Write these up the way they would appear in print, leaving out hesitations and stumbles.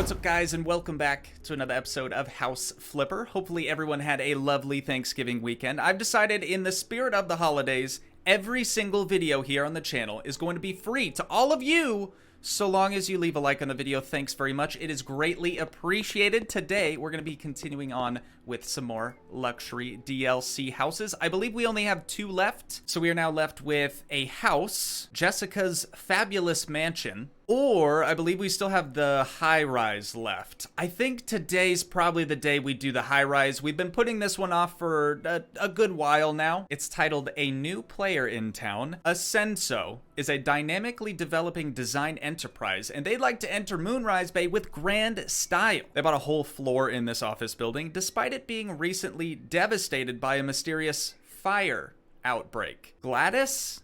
What's up, guys, and welcome back to another episode of House Flipper. Hopefully everyone had a lovely Thanksgiving weekend. I've decided, in the spirit of the holidays, every single video here on the channel is going to be free to all of you, so long as you leave a like on the video. Thanks very much. It is greatly appreciated. Today, we're going to be continuing on with some more luxury DLC houses. I believe we only have 2 left, so we are now left with a house, Jessica's Fabulous Mansion, or I believe we still have the high-rise left. I think today's probably the day we do the high-rise. We've been putting this one off for a good while now. It's titled A New Player in Town. Ascenso is a dynamically developing design enterprise, and they'd like to enter Moonrise Bay with grand style. They bought a whole floor in this office building, despite it being recently devastated by a mysterious fire outbreak. Gladys?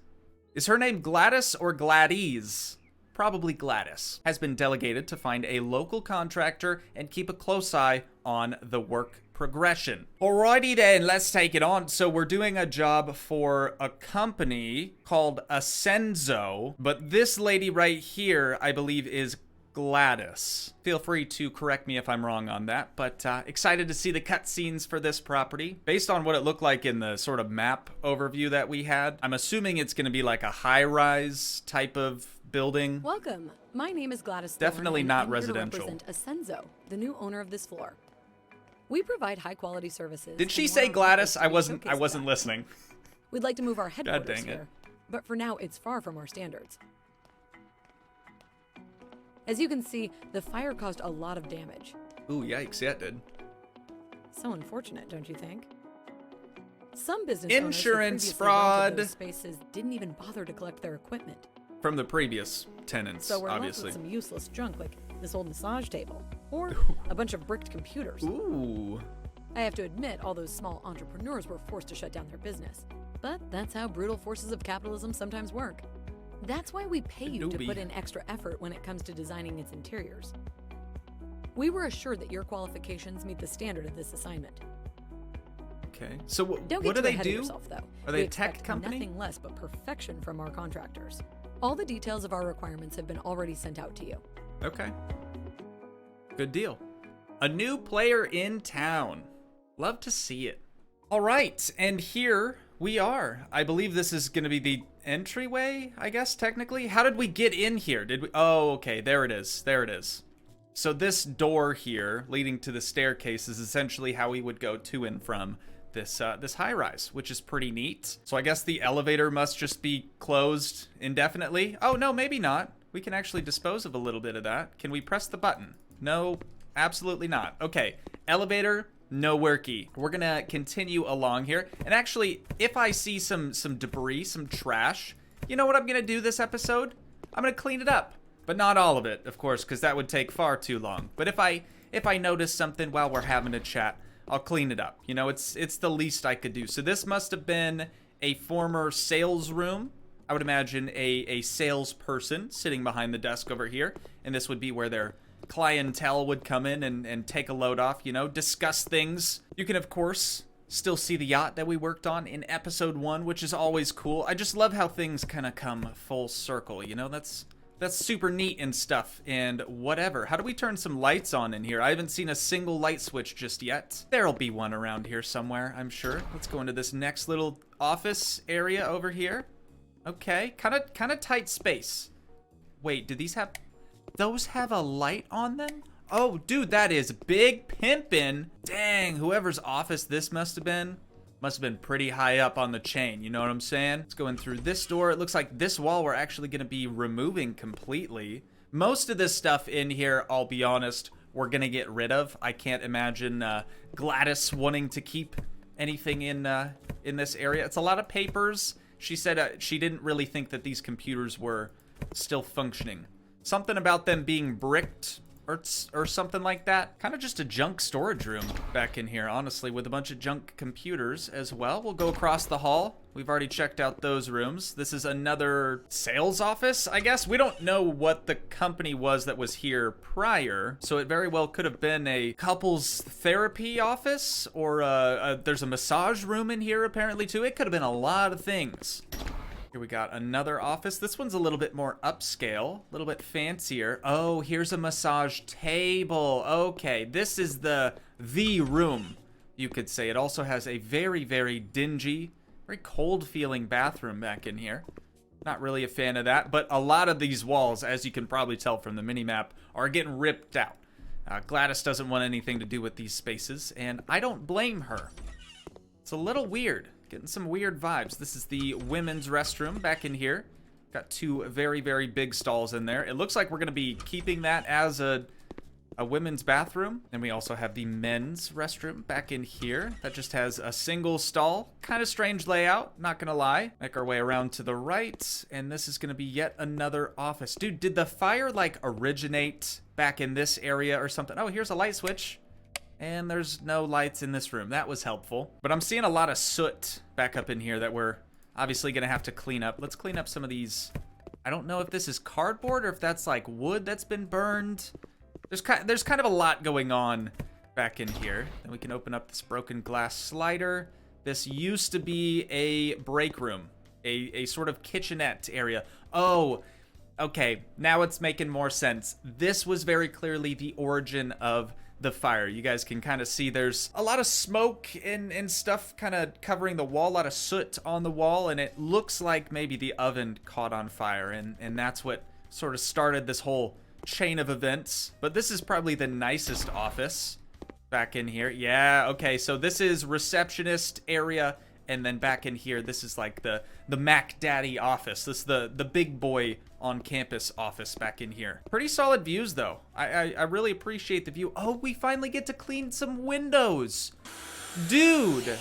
Is her name Gladys or Gladys? Probably Gladys, has been delegated to find a local contractor and keep a close eye on the work progression. Alrighty then, let's take it on. So we're doing a job for a company called Ascenso, but this lady right here, I believe, is Gladys. Feel free to correct me if I'm wrong on that, but excited to see the cutscenes for this property. Based on what it looked like in the sort of map overview that we had, I'm assuming it's going to be like a high-rise type of building. Welcome. My name is Gladys. Definitely Thorne, not and I'm here to residential. represent Ascenso, the new owner of this floor. We provide high-quality services. Did she and say we're Gladys? honored I to wasn't showcase listening. We'd like to move our headquarters dang it. here, but for now, it's far from our standards. As you can see, the fire caused a lot of damage. Ooh, yikes, yeah, it did. So unfortunate, don't you think? Some business Insurance owners who previously fraud. rented those spaces didn't even bother to collect their equipment. From the previous tenants, So we're obviously. left with some useless junk like this old massage table or a bunch of bricked computers. Ooh. I have to admit, all those small entrepreneurs were forced to shut down their business. But that's how brutal forces of capitalism sometimes work. That's why we pay you to Adobe. put in extra effort when it comes to designing its interiors. We were assured that your qualifications meet the standard of this assignment. Okay. So Don't what get do too they ahead of do? yourself, though. Are they We a tech expect company? Nothing less but perfection from our contractors. All the details of our requirements have been already sent out to you. Okay. Good deal. A new player in town. Love to see it. All right, and here we are. I believe this is going to be the entryway, I guess, technically. How did we get in here? Did we? Oh, okay, there it is. There it is. So this door here leading to the staircase is essentially how we would go to and from this this high-rise, which is pretty neat. So I guess the elevator must just be closed indefinitely. Oh, no, maybe not. We can actually dispose of a little bit of that. Can we press the button? No, absolutely not. Okay, elevator, no worky. We're gonna continue along here. And actually, if I see some debris, some trash, you know what I'm gonna do this episode? I'm gonna clean it up. But not all of it, of course, because that would take far too long. But if I notice something while we're having a chat, I'll clean it up. You know, it's the least I could do. So this must have been a former sales room. I would imagine a salesperson sitting behind the desk over here. And this would be where their clientele would come in and take a load off, you know, discuss things. You can, of course, still see the yacht that we worked on in episode 1, which is always cool. I just love how things kind of come full circle, you know? That's super neat and stuff, and whatever. How do we turn some lights on in here? I haven't seen a single light switch just yet. There'll be one around here somewhere, I'm sure. Let's go into this next little office area over here. Okay, kind of tight space. Wait, do those have a light on them? Oh, dude, that is big pimpin'. Dang, whoever's office this must have been pretty high up on the chain, you know what I'm saying? Let's go in through this door. It looks like this wall we're actually gonna be removing completely. Most of this stuff in here, I'll be honest, we're gonna get rid of. I can't imagine Gladys wanting to keep anything in this area. It's a lot of papers. She said she didn't really think that these computers were still functioning. Something about them being bricked or something like that. Kind of just a junk storage room back in here, honestly, with a bunch of junk computers as well. We'll go across the hall. We've already checked out those rooms. This is another sales office, I guess. We don't know what the company was that was here prior, so it very well could have been a couples therapy office, or there's a massage room in here apparently too. It could have been a lot of things. Here we got another office. This one's a little bit more upscale, a little bit fancier. Oh, here's a massage table. Okay, this is the room, you could say. It also has a very, very dingy, very cold feeling bathroom back in here. Not really a fan of that, but a lot of these walls, as you can probably tell from the mini-map, are getting ripped out. Gladys doesn't want anything to do with these spaces, and I don't blame her. It's a little weird. Getting some weird vibes. This is the women's restroom back in here. Got two very, very big stalls in there. It looks like we're going to be keeping that as a women's bathroom. And we also have the men's restroom back in here. That just has a single stall. Kind of strange layout, not going to lie. Make our way around to the right. And this is going to be yet another office. Dude, did the fire, like, originate back in this area or something? Oh, here's a light switch. And there's no lights in this room. That was helpful. But I'm seeing a lot of soot back up in here that we're obviously going to have to clean up. Let's clean up some of these. I don't know if this is cardboard or if that's like wood that's been burned. There's kind of a lot going on back in here. Then we can open up this broken glass slider. This used to be a break room, a sort of kitchenette area. Oh, okay. Now it's making more sense. This was very clearly the origin of the fire. You guys can kind of see there's a lot of smoke and stuff kind of covering the wall, a lot of soot on the wall, and it looks like maybe the oven caught on fire, and that's what sort of started this whole chain of events. But this is probably the nicest office back in here. Yeah, okay, so this is receptionist area, and then back in here, this is like the Mac Daddy office. This is the big boy on campus office back in here. Pretty solid views, though. I really appreciate the view. Oh, we finally get to clean some windows. Dude,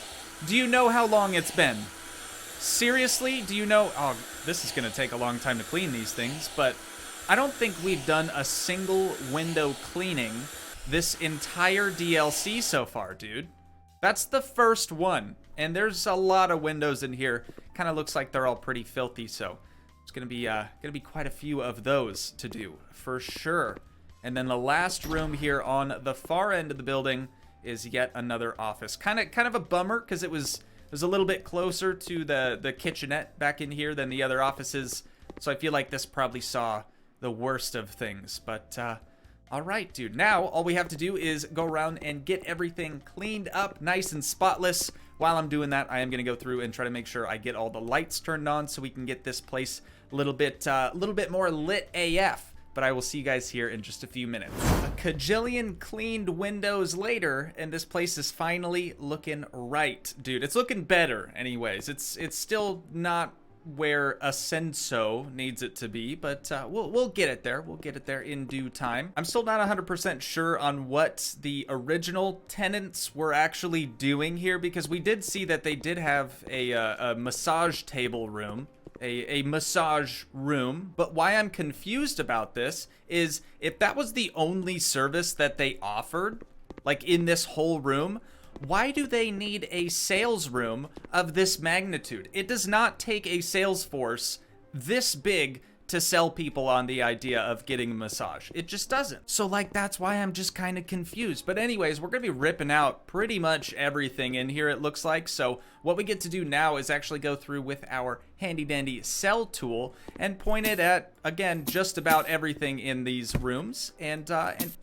do you know how long it's been? Seriously, do you know? Oh, this is going to take a long time to clean these things, but I don't think we've done a single window cleaning this entire DLC so far, dude. That's the first one, and there's a lot of windows in here. Kind of looks like they're all pretty filthy, so it's gonna be quite a few of those to do for sure. And then the last room here on the far end of the building is yet another office. Kind of a bummer because it was a little bit closer to the kitchenette back in here than the other offices, so I feel like this probably saw the worst of things. But all right, dude. Now, all we have to do is go around and get everything cleaned up nice and spotless. While I'm doing that, I am going to go through and try to make sure I get all the lights turned on so we can get this place a little bit more lit AF. But I will see you guys here in just a few minutes. A cajillion cleaned windows later, and this place is finally looking right, dude. It's looking better anyways. It's still not where Ascenso needs it to be, but we'll get it there. We'll get it there in due time. I'm still not 100% sure on what the original tenants were actually doing here, because we did see that they did have a massage table room, a massage room. But why I'm confused about this is if that was the only service that they offered, like in this whole room, why do they need a sales room of this magnitude? It does not take a sales force this big to sell people on the idea of getting a massage. It just doesn't. So like, that's why I'm just kind of confused. But anyways, we're gonna be ripping out pretty much everything in here, it looks like. So what we get to do now is actually go through with our handy dandy cell tool and point it at, again, just about everything in these rooms, and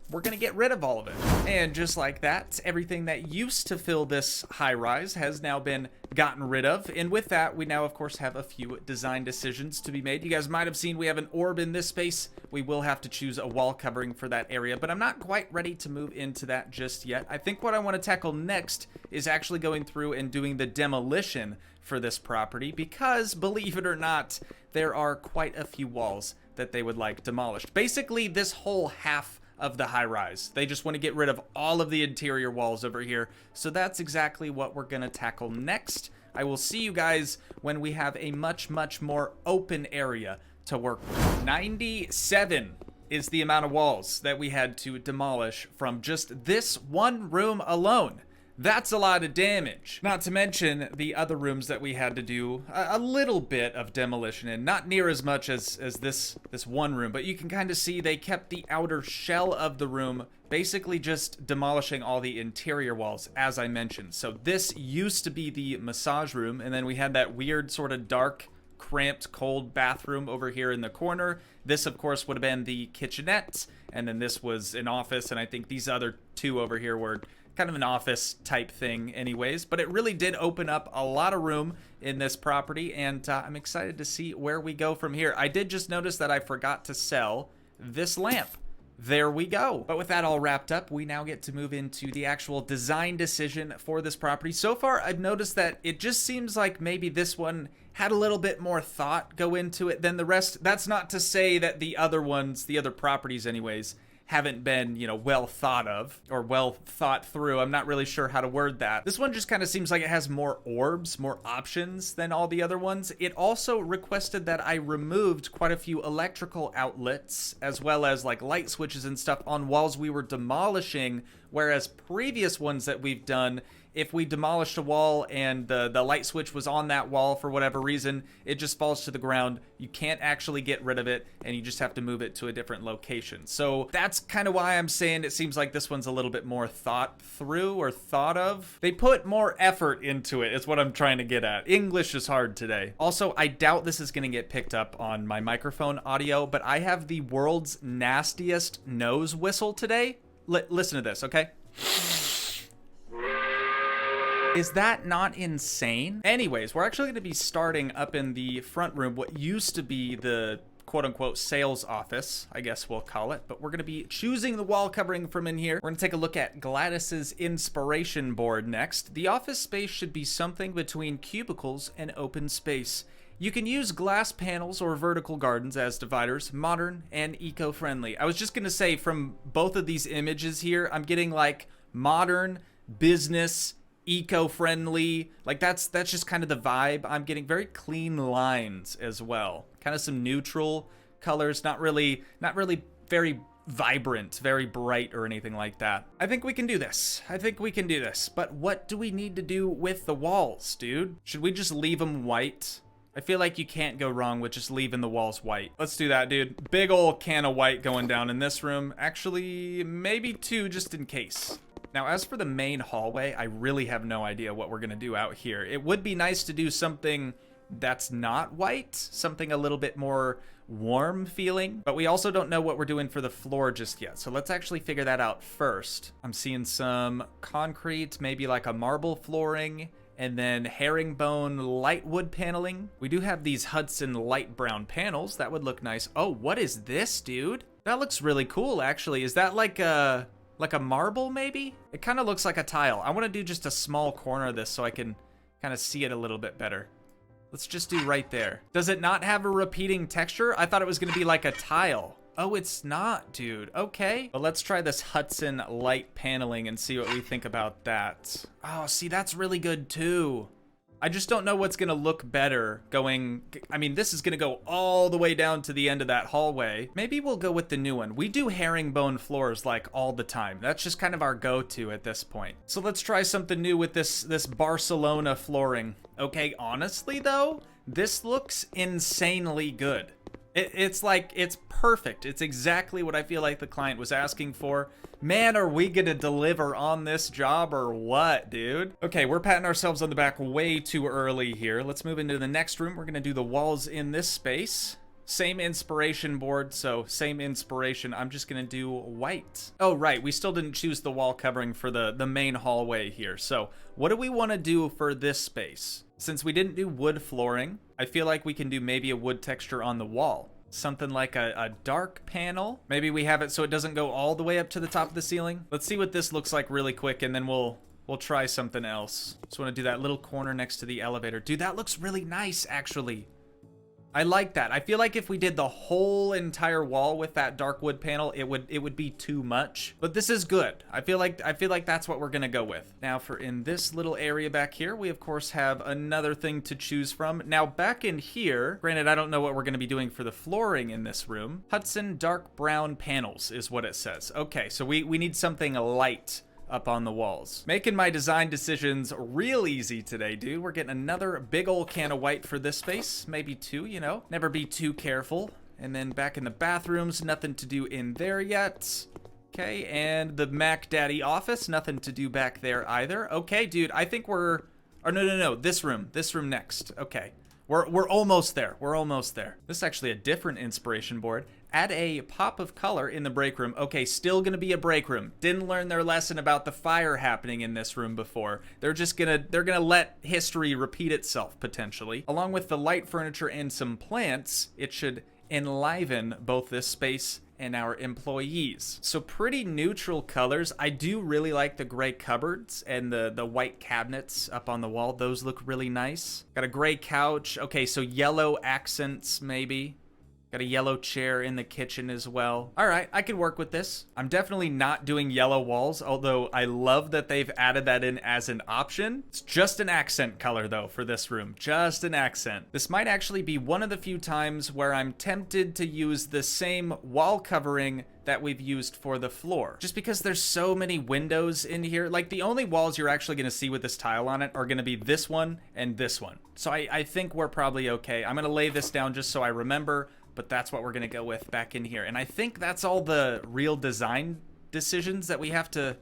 we're gonna get rid of all of it. And just like that, everything that used to fill this high rise has now been gotten rid of. And with that, we now of course have a few design decisions to be made. You guys might have seen we have an orb in this space. We will have to choose a wall covering for that area, but I'm not quite ready to move into that just yet. I think what I want to tackle next is actually going through and doing the demolition for this property, because believe it or not, there are quite a few walls that they would like demolished. Basically, this whole half of the high rise. They just want to get rid of all of the interior walls over here. So that's exactly what we're going to tackle next. I will see you guys when we have a much more open area to work with. 97 is the amount of walls that we had to demolish from just this one room alone. That's a lot of damage. Not to mention the other rooms that we had to do a little bit of demolition in. Not near as much as this one room, but you can kind of see they kept the outer shell of the room, basically just demolishing all the interior walls, as I mentioned. So this used to be the massage room, and then we had that weird sort of dark cramped, cold bathroom over here in the corner. This, of course, would have been the kitchenette, and then this was an office, and I think these other two over here were kind of an office type thing anyways. But it really did open up a lot of room in this property, and I'm excited to see where we go from here. I did just notice that I forgot to sell this lamp. There we go. But with that all wrapped up, we now get to move into the actual design decision for this property. So far, I've noticed that it just seems like maybe this one had a little bit more thought go into it than the rest. That's not to say that the other ones, the other properties anyways, haven't been, you know, well thought of or well thought through. I'm not really sure how to word that. This one just kind of seems like it has more orbs, more options than all the other ones. It also requested that I removed quite a few electrical outlets as well as like light switches and stuff on walls we were demolishing, whereas previous ones that we've done, if we demolished a wall and the light switch was on that wall for whatever reason, it just falls to the ground. You can't actually get rid of it, and you just have to move it to a different location. So that's kind of why I'm saying it seems like this one's a little bit more thought through or thought of. They put more effort into it, is what I'm trying to get at. English is hard today. Also, I doubt this is going to get picked up on my microphone audio, but I have the world's nastiest nose whistle today. Listen to this, okay? Is that not insane? Anyways, we're actually going to be starting up in the front room, what used to be the quote-unquote sales office, I guess we'll call it, but we're going to be choosing the wall covering from in here. We're going to take a look at Gladys's inspiration board next. The office space should be something between cubicles and open space. You can use glass panels or vertical gardens as dividers, modern and eco-friendly. I was just going to say, from both of these images here, I'm getting like modern, business, eco-friendly, like that's just kind of the vibe I'm getting. Very clean lines as well, kind of some neutral colors, not really very vibrant, very bright or anything like that. I think we can do this. But what do we need to do with the walls, dude? Should we just leave them white? I feel like you can't go wrong with just leaving the walls white. Let's do that, dude. Big ol' can of white going down in this room. Actually, maybe two just in case. Now, as for the main hallway, I really have no idea what we're gonna do out here. It would be nice to do something that's not white, something a little bit more warm feeling, but we also don't know what we're doing for the floor just yet. So let's actually figure that out first. I'm seeing some concrete, maybe like a marble flooring, and then herringbone light wood paneling. We do have these Hudson light brown panels. That would look nice. Oh, what is this, dude? That looks really cool, actually. Is that like a marble, maybe? It kind of looks like a tile. I want to do just a small corner of this so I can kind of see it a little bit better. Let's just do right there. Does it not have a repeating texture? I thought it was going to be like a tile. Oh, it's not, dude. Okay. But let's try this Hudson light paneling and see what we think about that. Oh, see, that's really good too. I just don't know what's gonna look better going, I mean, this is gonna go all the way down to the end of that hallway. Maybe we'll go with the new one. We do herringbone floors like all the time. That's just kind of our go-to at this point. So let's try something new with this Barcelona flooring. Okay, honestly though, this looks insanely good. It's like, it's perfect. It's exactly what I feel like the client was asking for. Man, are we gonna deliver on this job or what, dude? Okay, we're patting ourselves on the back way too early here. Let's move into the next room. We're gonna do the walls in this space. Same inspiration board, so same inspiration. I'm just gonna do white. Oh, right, we still didn't choose the wall covering for the main hallway here. So what do we wanna do for this space? Since we didn't do wood flooring, I feel like we can do maybe a wood texture on the wall. Something like a dark panel. Maybe we have it so it doesn't go all the way up to the top of the ceiling. Let's see what this looks like really quick, and then we'll try something else. Just want to do that little corner next to the elevator. Dude, that looks really nice, actually. I like that. I feel like if we did the whole entire wall with that dark wood panel, it would be too much. But this is good. I feel like that's what we're gonna go with. Now for in this little area back here, we of course have another thing to choose from. Now back in here, granted I don't know what we're gonna be doing for the flooring in this room. Hudson dark brown panels is what it says. Okay, so we need something light up on the walls. Making my design decisions real easy today, dude. We're getting another big old can of white for this space. Maybe two, you know. Never be too careful. And then back in the bathrooms, nothing to do in there yet. Okay, and the Mac Daddy office, nothing to do back there either. Okay, dude, I think we're... Or no, this room next. Okay. We're almost there. We're almost there. This is actually a different inspiration board. Add a pop of color in the break room. Okay, still gonna be a break room. Didn't learn their lesson about the fire happening in this room before. They're gonna let history repeat itself, potentially. Along with the light furniture and some plants, it should enliven both this space and our employees. So pretty neutral colors. I do really like the gray cupboards and the white cabinets up on the wall. Those look really nice. Got a gray couch. Okay, so yellow accents maybe. Got a yellow chair in the kitchen as well. All right, I can work with this. I'm definitely not doing yellow walls, although I love that they've added that in as an option. It's just an accent color though for this room, just an accent. This might actually be one of the few times where I'm tempted to use the same wall covering that we've used for the floor. Just because there's so many windows in here. Like the only walls you're actually gonna see with this tile on it are gonna be this one and this one. So I think we're probably okay. I'm gonna lay this down just so I remember, but that's what we're gonna go with back in here. And I think that's all the real design decisions that we have to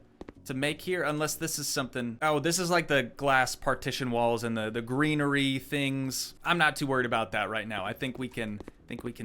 make here, unless this is something. Oh, this is like the glass partition walls and the greenery things. I'm not too worried about that right now. I think we can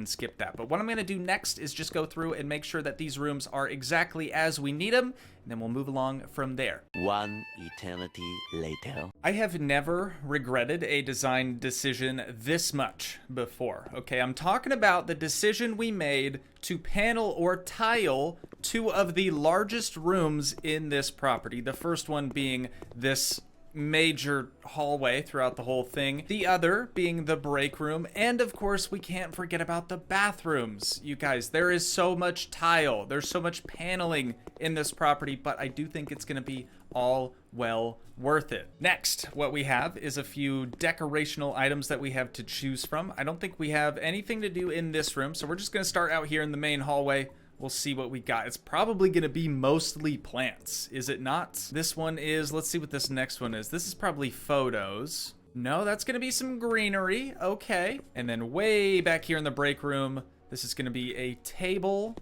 skip that. But what I'm gonna do next is just go through and make sure that these rooms are exactly as we need them, and then we'll move along from there. One eternity later. I have never regretted a design decision this much before. Okay, I'm talking about the decision we made to panel or tile two of the largest rooms in this property. The first one being this major hallway throughout the whole thing, the other being the break room, and of course we can't forget about the bathrooms. You guys, there is so much tile, there's so much paneling in this property, but I do think it's gonna be all well worth it. Next, what we have is a few decorational items that we have to choose from. I don't think we have anything to do in this room, so we're just gonna start out here in the main hallway. We'll see what we got. It's probably gonna be mostly plants, is it not? This one is, let's see what this next one is. This is probably photos. No, that's gonna be some greenery, okay. And then way back here in the break room, this is gonna be a table.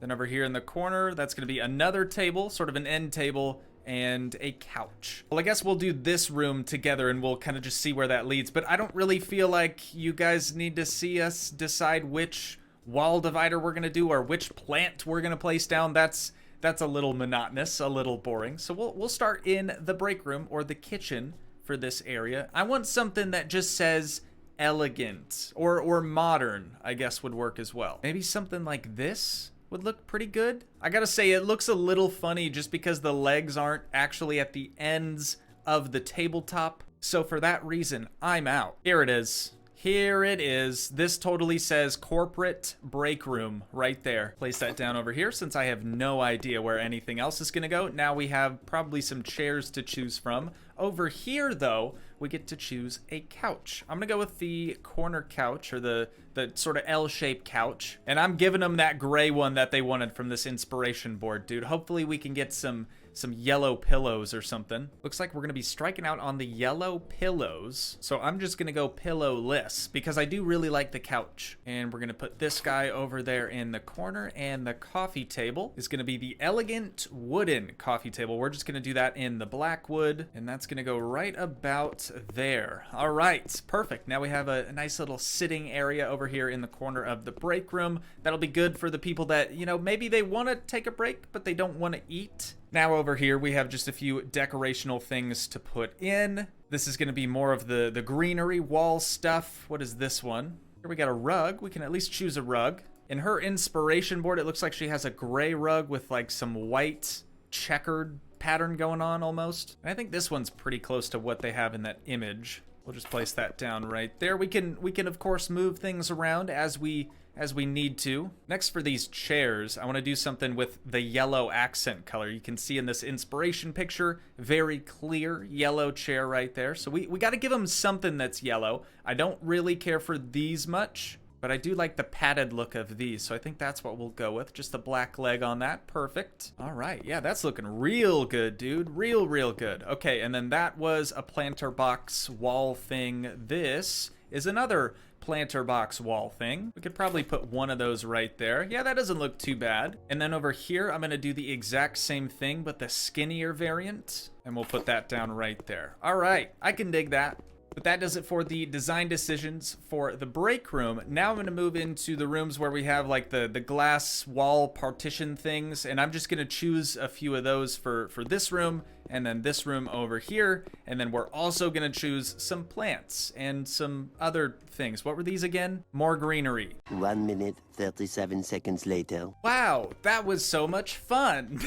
Then over here in the corner, that's gonna be another table, sort of an end table, and a couch. Well, I guess we'll do this room together and we'll kind of just see where that leads, but I don't really feel like you guys need to see us decide which wall divider we're gonna do or which plant we're gonna place down. That's a little monotonous, a little boring. So we'll start in the break room or the kitchen for this area. I want something that just says elegant or modern, I guess would work as well. Maybe something like this would look pretty good. I gotta say, it looks a little funny just because the legs aren't actually at the ends of the tabletop. So for that reason, I'm out. Here it is. Here it is. This totally says corporate break room right there. Place that down over here since I have no idea where anything else is gonna go. Now we have probably some chairs to choose from. Over here though, we get to choose a couch. I'm gonna go with the corner couch or the sort of L-shaped couch. And I'm giving them that gray one that they wanted from this inspiration board, dude. Hopefully we can get some yellow pillows or something. Looks like we're gonna be striking out on the yellow pillows. So I'm just gonna go pillowless because I do really like the couch. And we're gonna put this guy over there in the corner, and the coffee table is gonna be the elegant wooden coffee table. We're just gonna do that in the black wood, and that's gonna go right about there. All right, perfect. Now we have a nice little sitting area over here in the corner of the break room. That'll be good for the people that, you know, maybe they wanna take a break, but they don't wanna eat. Now over here, we have just a few decorational things to put in. This is gonna be more of the greenery wall stuff. What is this one? Here we got a rug. We can at least choose a rug. In her inspiration board, it looks like she has a gray rug with like some white checkered pattern going on almost. And I think this one's pretty close to what they have in that image. We'll just place that down right there. We can of course move things around as we need to. Next, for these chairs, I want to do something with the yellow accent color. You can see in this inspiration picture, very clear yellow chair right there. So we got to give them something that's yellow. I don't really care for these much, but I do like the padded look of these. So I think that's what we'll go with. Just the black leg on that. Perfect. All right. Yeah, that's looking real good, dude. Real good. Okay, and then that was a planter box wall thing. This is another planter box wall thing. We could probably put one of those right there. Yeah, that doesn't look too bad. And then over here, I'm gonna do the exact same thing, but the skinnier variant. And we'll put that down right there. All right, I can dig that. But that does it for the design decisions for the break room. Now I'm going to move into the rooms where we have like the glass wall partition things, and I'm just going to choose a few of those for this room, and then this room over here, and then we're also going to choose some plants and some other things. What were these again? More greenery. 1 minute, 37 seconds later. Wow, that was so much fun.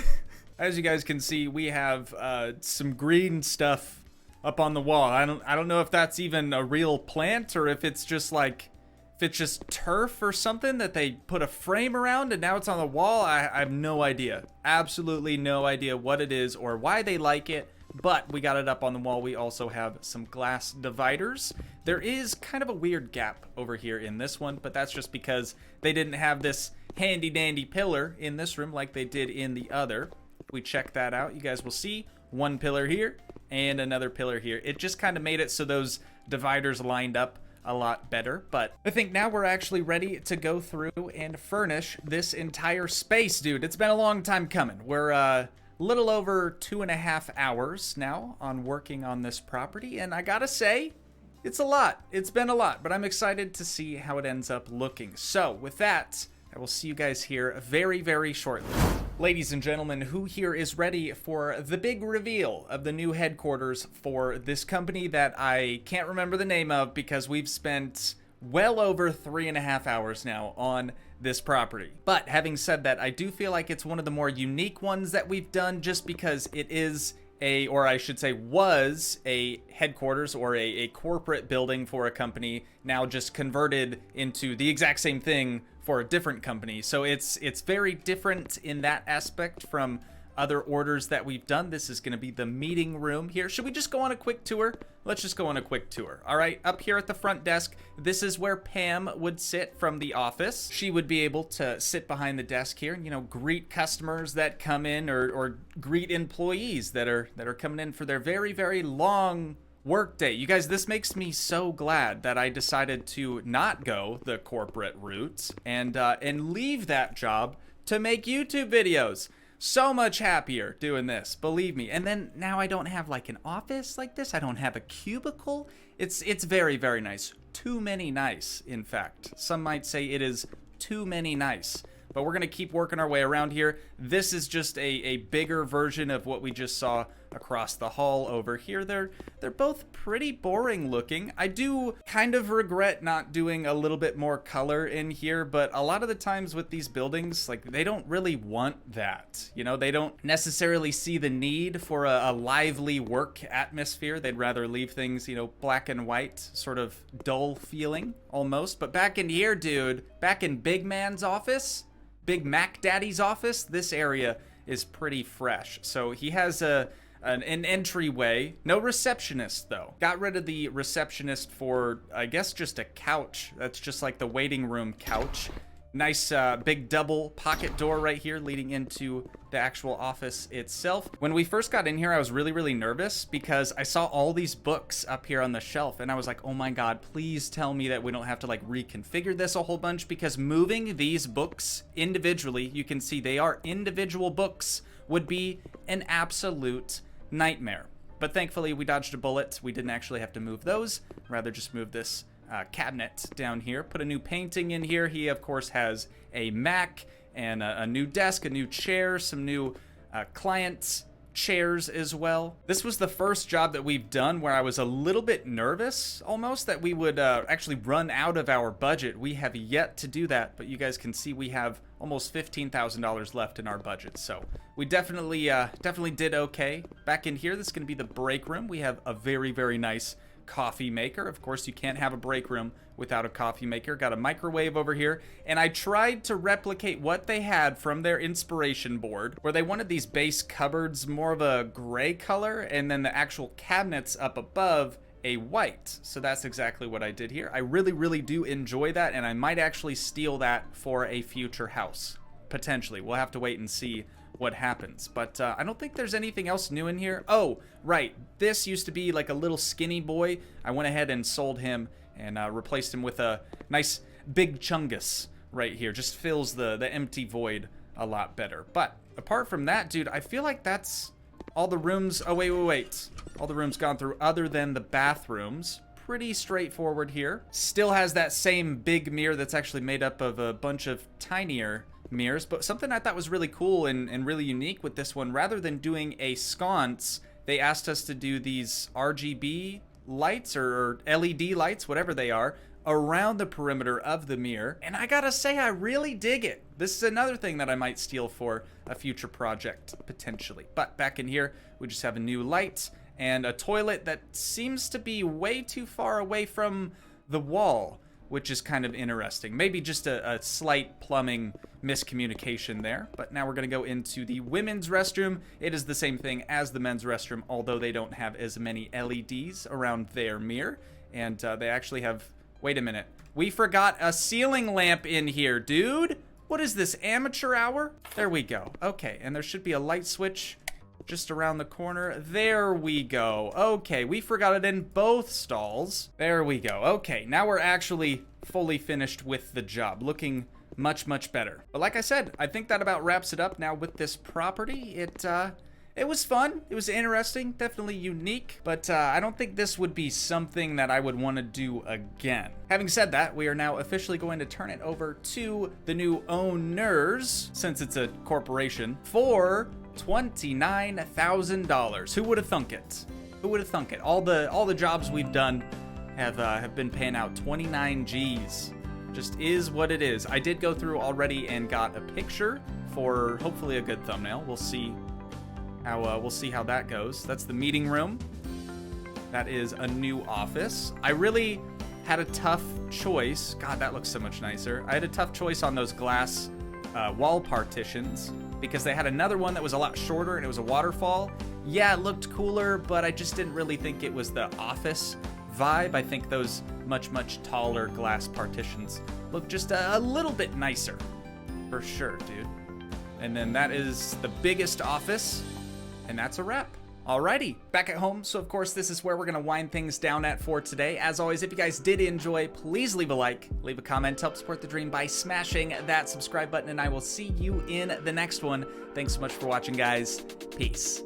As you guys can see, we have some green stuff up on the wall. I don't know if that's even a real plant or if it's just like, if it's just turf or something that they put a frame around and now it's on the wall. I have no idea. Absolutely no idea what it is or why they like it, but we got it up on the wall. We also have some glass dividers. There is kind of a weird gap over here in this one, but that's just because they didn't have this handy dandy pillar in this room like they did in the other. If we check that out, you guys will see one pillar here and another pillar here. It just kind of made it so those dividers lined up a lot better. But I think now we're actually ready to go through and furnish this entire space, dude. It's been a long time coming. We're a little over 2.5 hours now on working on this property, and I gotta say, it's a lot. It's been a lot, but I'm excited to see how it ends up looking. So with that, I will see you guys here very, very shortly. Ladies and gentlemen, who here is ready for the big reveal of the new headquarters for this company that I can't remember the name of because we've spent well over 3.5 hours now on this property. But having said that, I do feel like it's one of the more unique ones that we've done just because it is or I should say was a headquarters or a corporate building for a company, now just converted into the exact same thing for a different company. So it's very different in that aspect from other orders that we've done. This is going to be the meeting room here. Should we just go on a quick tour? Let's just go on a quick tour. All right, up here at the front desk, this is where Pam would sit from the office. She would be able to sit behind the desk here and, you know, greet customers that come in or greet employees that are coming in for their very, very long work day. You guys, this makes me so glad that I decided to not go the corporate route and leave that job to make YouTube videos. So much happier doing this, believe me. And then now I don't have like an office like this. I don't have a cubicle. It's very, very nice. Too many nice, in fact. Some might say it is too many nice. But we're going to keep working our way around here. This is just a bigger version of what we just saw across the hall over here. They're both pretty boring looking. I do kind of regret not doing a little bit more color in here, but a lot of the times with these buildings, like, they don't really want that. You know, they don't necessarily see the need for a lively work atmosphere. They'd rather leave things, you know, black and white, sort of dull feeling almost. But back in here, dude, back in Big Man's office, Big Mac Daddy's office, this area is pretty fresh. So he has an entryway. No receptionist, though. Got rid of the receptionist for, I guess, just a couch. That's just like the waiting room couch. Nice big double pocket door right here leading into the actual office itself. When we first got in here, I was really, really nervous because I saw all these books up here on the shelf and I was like, oh my God, please tell me that we don't have to like reconfigure this a whole bunch, because moving these books individually, you can see they are individual books, would be an absolute nightmare. But thankfully we dodged a bullet. We didn't actually have to move those, rather just move this cabinet down here, put a new painting in here. He of course has a Mac and a new desk, a new chair, some new client chairs as well. This was the first job that we've done where I was a little bit nervous almost that we would actually run out of our budget. We have yet to do that, but you guys can see we have almost $15,000 left in our budget. So we definitely did okay. Back in here, this is going to be the break room. We have a very, very nice coffee maker. Of course, you can't have a break room without a coffee maker. Got a microwave over here, and I tried to replicate what they had from their inspiration board, where they wanted these base cupboards more of a gray color, and then the actual cabinets up above a white. So that's exactly what I did here. I really, really do enjoy that, and I might actually steal that for a future house. Potentially. We'll have to wait and see what happens. But I don't think there's anything else new in here. Oh, right. This used to be like a little skinny boy. I went ahead and sold him and replaced him with a nice big chungus right here. Just fills the empty void a lot better. But apart from that, dude, I feel like that's all the rooms. Oh, wait. All the rooms gone through other than the bathrooms. pretty straightforward here. Still has that same big mirror that's actually made up of a bunch of tinier mirrors, but something I thought was really cool and really unique with this one, rather than doing a sconce, they asked us to do these RGB lights or LED lights, whatever they are, around the perimeter of the mirror. And I gotta say, I really dig it. This is another thing that I might steal for a future project, potentially. But back in here, we just have a new light and a toilet that seems to be way too far away from the wall, which is kind of interesting. Maybe just a slight plumbing miscommunication there. But now we're gonna go into the women's restroom. It is the same thing as the men's restroom, although they don't have as many LEDs around their mirror. And they actually have, wait a minute. We forgot a ceiling lamp in here, dude. What is this, amateur hour? There we go. Okay, and there should be a light switch just around the corner. There we go. Okay, we forgot it in both stalls. There we go. Okay, now we're actually fully finished with the job. Looking much, much better. But like I said, I think that about wraps it up now with this property. It was fun. It was interesting, definitely unique, but I don't think this would be something that I would want to do again. Having said that, we are now officially going to turn it over to the new owners, since it's a corporation, for $29,000. Who would have thunk it? Who would have thunk it? All the jobs we've done have been paying out 29 G's. Just is what it is. I did go through already and got a picture for hopefully a good thumbnail. We'll see how that goes. That's the meeting room. That is a new office. I really had a tough choice. God, that looks so much nicer. I had a tough choice on those glass wall partitions because they had another one that was a lot shorter and it was a waterfall. Yeah, it looked cooler, but I just didn't really think it was the office vibe. I think those much, much taller glass partitions look just a little bit nicer. For sure, dude. And then that is the biggest office. And that's a wrap. Alrighty, back at home. So of course, this is where we're gonna wind things down at for today. As always, if you guys did enjoy, please leave a like, leave a comment, help support the dream by smashing that subscribe button, and I will see you in the next one. Thanks so much for watching, guys. Peace.